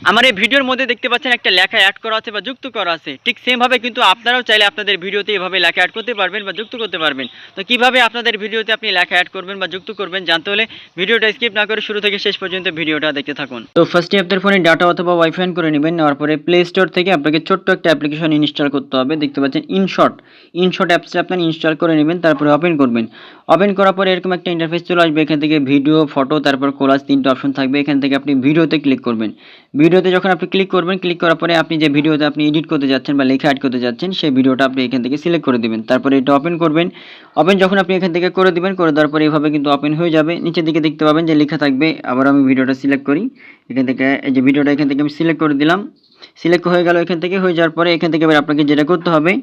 আমার এই ভিডিওর মধ্যে দেখতে পাচ্ছেন একটা লেখা অ্যাড করা আছে বা যুক্ত করা আছে, ঠিক সেমভাবে কিন্তু আপনারাও চাইলে আপনাদের ভিডিওতে এভাবে লেখা অ্যাড করতে পারবেন বা যুক্ত করতে পারবেন। তো কিভাবে আপনাদের ভিডিওতে আপনি লেখা অ্যাড করবেন বা যুক্ত করবেন জানতে হলে ভিডিওটা স্কিপ না করে শুরু থেকে শেষ পর্যন্ত ভিডিওটা দেখতে থাকুন। তো ফার্স্টে আপনার ফোনে ডাটা অথবা ওয়াইফাই অন করে নেবেন। নেওয়ার পরে প্লে স্টোর থেকে আপনাকে ছোট্ট একটা অ্যাপ্লিকেশন ইনস্টল করতে হবে, দেখতে পাচ্ছেন ইনশট অ্যাপসটা আপনার ইনস্টল করে নেবেন, তারপরে ওপেন করবেন। ওপেন করার পরে এরকম একটা ইন্টারফেস চলে আসবে। এখান থেকে ভিডিও, ফটো, তারপর কোলাজ তিনটা অপশন থাকবে। এখান থেকে আপনি ভিডিওতে ক্লিক করবেন। ভিডিওতে যখন আপনি ক্লিক করবেন, ক্লিক করার পরে আপনি যে ভিডিওতে আপনি এডিট করতে যাচ্ছেন বা লেখা অ্যাড করতে যাচ্ছেন সেই ভিডিওটা আপনি এখান থেকে সিলেক্ট করে দিবেন। তারপরে এটা ওপেন করবেন। ওপেন যখন আপনি এখান থেকে করে দিবেন, করে দেওয়ার পরে এভাবে কিন্তু ওপেন হয়ে যাবে। নিচের দিকে দেখতে পাবেন যে লেখা থাকবে। আবার আমি ভিডিওটা সিলেক্ট করি। এখান থেকে এই যে ভিডিওটা এখান থেকে আমি সিলেক্ট করে দিলাম। সিলেক্ট হয়ে গেল। এখান থেকে হয়ে যাওয়ার পরে এখান থেকে এবার আপনাকে যেটা করতে হবে,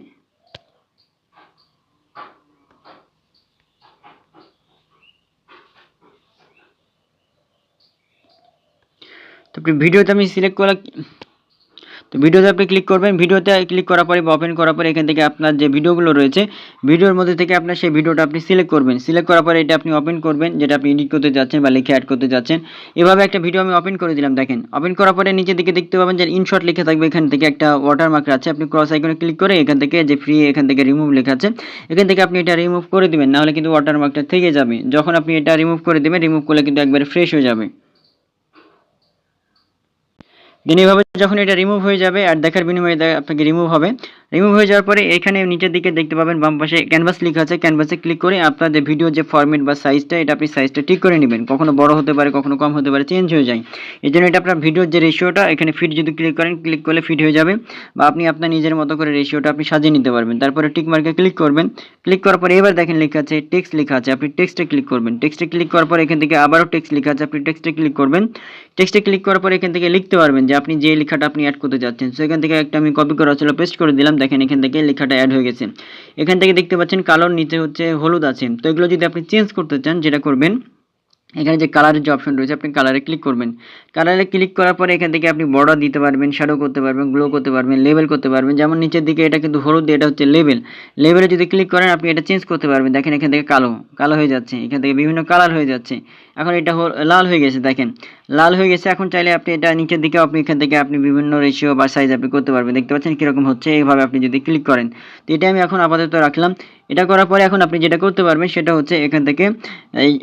তো ভিডিওতে আমি সিলেক্ট করা, তো ভিডিওতে আপনি ক্লিক করবেন। ভিডিওতে ক্লিক করার পরে বা ওপেন করার পরে এখান থেকে আপনার যে ভিডিওগুলো রয়েছে ভিডিওর মধ্যে থেকে আপনার সেই ভিডিওটা আপনি সিলেক্ট করবেন। সিলেক্ট করার পরে এটা আপনি ওপেন করবেন, যেটা আপনি এডিট করতে যাচ্ছেন বা লিখে অ্যাড করতে যাচ্ছেন। এভাবে একটা ভিডিও আমি ওপেন করে দিলাম। দেখেন ওপেন করার পরে নিচের দিকে দেখতে পাবেন যে ইনশট লেখা থাকবে। এখান থেকে একটা ওয়াটারমার্ক আছে, আপনি ক্রস আইকনে ক্লিক করে এখান থেকে যে ফ্রি এখান থেকে রিমুভ লেখা আছে, এখান থেকে আপনি এটা রিমুভ করে দিবেন, নাহলে কিন্তু ওয়াটারমার্কটা থেকে যাবে। যখন আপনি এটা রিমুভ করে দিবেন, রিমুভ করলে কিন্তু একবারে ফ্রেশ হয়ে যাবে। দেন এভাবে যখন এটা রিমুভ হয়ে যাবে আর দেখার বিনিময়ে আপনাকে রিমুভ হবে। রিমুভ হয়ে যাওয়ার পরে এখানে নিচের দিকে দেখতে পাবেন বাম পাশে ক্যানভাস লেখা আছে। ক্যানভাসে ক্লিক করে আপনার যে ভিডিও যে ফরম্যাট বা সাইজটা, এটা আপনি সাইজটা ঠিক করে নেবেন। কখনো বড় হতে পারে, কখনো কম হতে পারে, চেঞ্জ হয়ে যায়। এই জন্য এটা আপনার ভিডিওর যে রেশিওটা এখানে ফিট যদি ক্লিক করেন, ক্লিক করলে ফিট হয়ে যাবে, বা আপনি আপনার নিজের মতো করে রেশিওটা আপনি সাজিয়ে নিতে পারবেন। তারপরে টিক মার্কে ক্লিক করবেন। ক্লিক করার পরে এবার দেখেন লেখা আছে টেক্সট লেখা আছে, আপনি টেক্সটে ক্লিক করবেন। টেক্সটে ক্লিক করার পরে এখান থেকে আবারও টেক্সট লেখা আছে, আপনি টেক্সটে ক্লিক করবেন। টেক্সটে ক্লিক করার পরে এখান থেকে লিখতে পারবেন যে আপনি যে লেখাটা আপনি অ্যাড করতে যাচ্ছেন। সো এখান থেকে একটা আমি কপি করা ছিল, পেস্ট করে দিলাম। দেখেন এখান থেকে লেখাটা অ্যাড হয়ে গেছে। এখান থেকে দেখতে পাচ্ছেন কালোর নিচে হচ্ছে হলুদ আছে। তো এগুলো যদি আপনি চেঞ্জ করতে চান, যেটা করবেন এখানে যে কালারের যে অপশন রয়েছে আপনি কালারে ক্লিক করবেন। কালারে ক্লিক করার পরে এখান থেকে আপনি বর্ডার দিতে পারবেন, শ্যাডো করতে পারবেন, গ্লো করতে পারবেন, লেবেল করতে পারবেন। যেমন নিচের দিকে এটা কিন্তু হলুদ, এটা হচ্ছে লেবেল। লেবেলে যদি ক্লিক করেন আপনি এটা চেঞ্জ করতে পারবেন। দেখেন এখান থেকে কালো কালো হয়ে যাচ্ছে, এখান থেকে বিভিন্ন কালার হয়ে যাচ্ছে। এখন এটা লাল হয়ে গেছে, দেখেন লাল হয়ে গেছে। এখন চাইলে আপনি এটা নিচের দিকে আপনি এখান থেকে আপনি বিভিন্ন রেশিও বা সাইজ আপনি করতে পারবেন। দেখতে পাচ্ছেন কীরকম হচ্ছে, এইভাবে আপনি যদি ক্লিক করেন। তো এটা আমি এখন আপাতত রাখলাম। এটা করার পরে এখন আপনি যেটা করতে পারবেন সেটা হচ্ছে এখান থেকে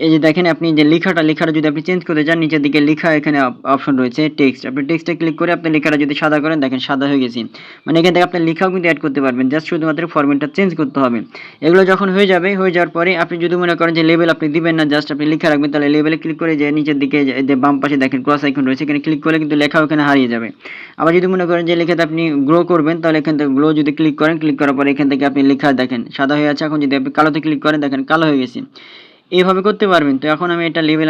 এই যে দেখেন আপনি যে লেখাটা যদি আপনি চেঞ্জ করতে চান, নিচের দিকে লেখা এখানে অপশন রয়েছে টেক্সট। আপনি টেক্সটে ক্লিক করে আপনি লেখাটা যদি সাদা করেন, দেখেন সাদা হয়ে গেছে। মানে এখান থেকে আপনার লেখাও কিন্তু অ্যাড করতে পারবেন, জাস্ট শুধুমাত্র ফরম্যাটটা চেঞ্জ করতে হবে। এগুলো যখন হয়ে যাবে, হয়ে যাওয়ার পরে আপনি যদি মনে করেন যে লেবেল আপনি দিবেন না, জাস্ট আপনি লেখা রাখবেন, তাহলে লেবেলে ক্লিক করে যে নিচের দিকে যে বাম পাশে দেখেন ক্রস আইকন রয়েছে, এখানে ক্লিক করলে কিন্তু লেখাও এখানে হারিয়ে যাবে। আবার যদি মনে করেন যে লেখাতে আপনি গ্লো করবেন, তাহলে এখান থেকে গ্লো যদি ক্লিক করেন, ক্লিক করার পরে এখান থেকে আপনি লেখা দেখেন সাদা হয়ে আছে। এখন যদি আপনি কালোতে ক্লিক করেন, দেখেন কালো হয়ে গেছে। এইভাবে করতে পারবেন। তো এখন আমি একটা লেবেল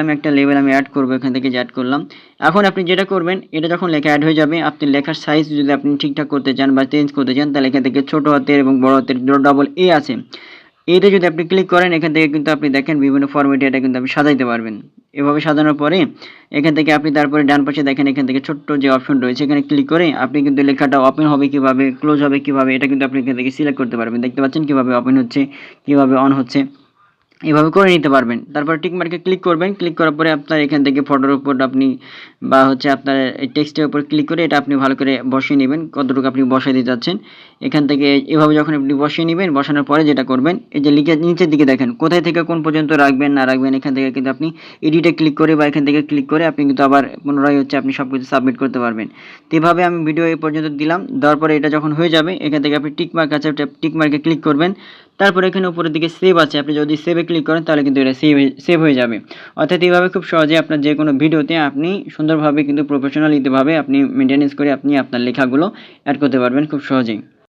আমি অ্যাড করবো, এখান থেকে যে অ্যাড করলাম। এখন আপনি যেটা করবেন, এটা যখন লেখা অ্যাড হয়ে যাবে, আপনি লেখার সাইজ যদি আপনি ঠিকঠাক করতে চান বা চেঞ্জ করতে চান, তাহলে এখান থেকে ছোটো হাতের এবং বড় হাতের ডবল এ আছে, এইটা যদি আপনি ক্লিক করেন, এখান থেকে কিন্তু আপনি দেখেন বিভিন্ন ফরম্যাটে এটা কিন্তু আপনি সাজাইতে পারবেন। এভাবে সাজানোর পরে এখান থেকে আপনি তারপরে ডান পাশে দেখেন এখান থেকে ছোট্ট যে অপশন রয়েছে, এখানে ক্লিক করে আপনি কিন্তু লেখাটা ওপেন হবে কিভাবে, ক্লোজ হবে কিভাবে, এটা কিন্তু আপনি এখান থেকে সিলেক্ট করতে পারবেন। দেখতে পাচ্ছেন কিভাবে ওপেন হচ্ছে, কিভাবে অন হচ্ছে, এভাবে করে নিতে পারবেন। তারপর টিক মার্কে ক্লিক করবেন। ক্লিক করার পরে আপনার এখান থেকে ফটোর উপর আপনি বা হচ্ছে আপনার টেক্সটের উপর ক্লিক করে এটা আপনি ভালো করে বসিয়ে নেবেন, কতটুকু আপনি বসাই দিতে চাচ্ছেন। এখান থেকে এভাবে যখন আপনি বসিয়ে নেবেন, বসানোর পরে যেটা করবেন, এই যে নিচের দিকে দেখেন কোথায় থেকে কোন পর্যন্ত রাখবেন না রাখবেন, এখান থেকে কিন্তু আপনি এডিটে ক্লিক করে বা এখান থেকে ক্লিক করে আপনি কিন্তু আবার পুনরায় হচ্ছে আপনি সব কিছু সাবমিট করতে পারবেন। তো এভাবে আমি ভিডিও এই পর্যন্ত দিলাম। দেওয়ার পরে এটা যখন হয়ে যাবে, এখান থেকে আপনি টিক মার্ক আছে, টিক মার্কে ক্লিক করবেন। তারপরে এখানে উপরের দিকে সেভ আছে, আপনি যদি সেভে ক্লিক করেন তাহলে কিন্তু এটা সেভ হয়ে যাবে। অর্থাৎ এইভাবে খুব সহজে আপনার যে কোনো ভিডিওতে আপনি সুন্দরভাবে কিন্তু প্রফেশনালিভাবে আপনি মেনটেনেন্স করে আপনি আপনার লেখাগুলো অ্যাড করতে পারবেন খুব সহজেই।